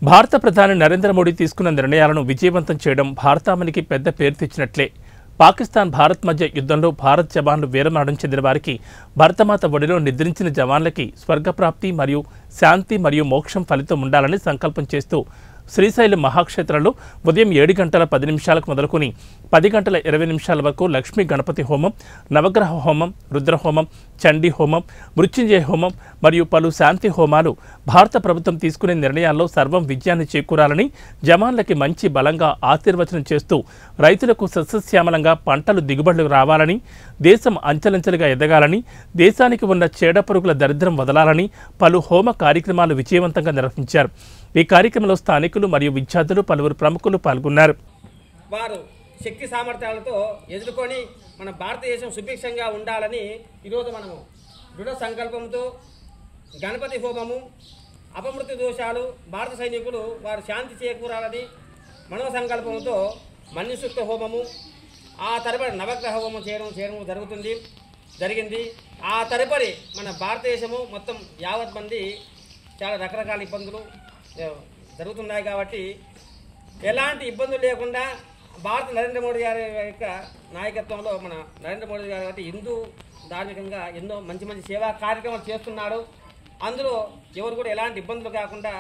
భారత ప్రధాని నరేంద్ర మోడీ తీసుకున్న నిర్ణయాలను విజయవంతం చేయడం భారతామనికి పెద్ద పేరు తెచ్చినట్లే. పాకిస్తాన్ భారత్ మధ్య యుద్ధంలో భారత్ జవాన్లు వీరమరణం చెందిన వారికి, భరతమాత ఒడిలో నిద్రించిన జవాన్లకి స్వర్గప్రాప్తి మరియు శాంతి మరియు మోక్షం ఫలితం ఉండాలని సంకల్పం చేస్తూ శ్రీశైలం మహాక్షేత్రంలో ఉదయం 7 గంటల 10 నిమిషాలకు మొదలుకొని 10 గంటల 20 నిమిషాల వరకు లక్ష్మీ గణపతి హోమం, నవగ్రహ హోమం, రుద్రహోమం, చండీ హోమం, మృత్యుంజయ హోమం మరియు పలు శాంతి హోమాలు భారత ప్రభుత్వం తీసుకునే నిర్ణయాల్లో సర్వం విజయాన్ని చేకూరాలని, జవాన్లకి మంచి బలంగా ఆశీర్వచనం చేస్తూ రైతులకు సస్యశ్యామలంగా పంటలు దిగుబడులు రావాలని, దేశం అంచెలంచెలుగా ఎదగాలని, దేశానికి ఉన్న చీడపురుగుల దరిద్రం వదలాలని పలు హోమ కార్యక్రమాలు విజయవంతంగా నిర్వహించారు. ఈ కార్యక్రమంలో స్థానికులు మరియు విద్యార్థులు, పలువురు ప్రముఖులు పాల్గొన్నారు. వారు శక్తి సామర్థ్యాలతో ఎదుర్కొని మన భారతదేశం సుభిక్షంగా ఉండాలని ఈరోజు మనము దృఢ సంకల్పంతో గణపతి హోమము, అపమృత్యు దోషాలు, భారత సైనికులు వారు శాంతి చేకూరాలని మనో సంకల్పంతో మన్యుసూక్త హోమము, ఆ తదుపరి నవగ్రహ హోమం చేయడం జరిగింది. ఆ తదుపరి మన భారతదేశము మొత్తం యావత్ మంది చాలా రకరకాల ఇబ్బందులు జరుగుతున్నాయి కాబట్టి ఎలాంటి ఇబ్బందులు లేకుండా నరేంద్ర మోడీ గారి యొక్క నాయకత్వంలో మన నరేంద్ర మోడీ గారు కాబట్టి హిందూ ధార్మికంగా ఎన్నో మంచి సేవా కార్యక్రమాలు చేస్తున్నాడు. అందులో ఎవరు కూడా ఎలాంటి ఇబ్బందులు కాకుండా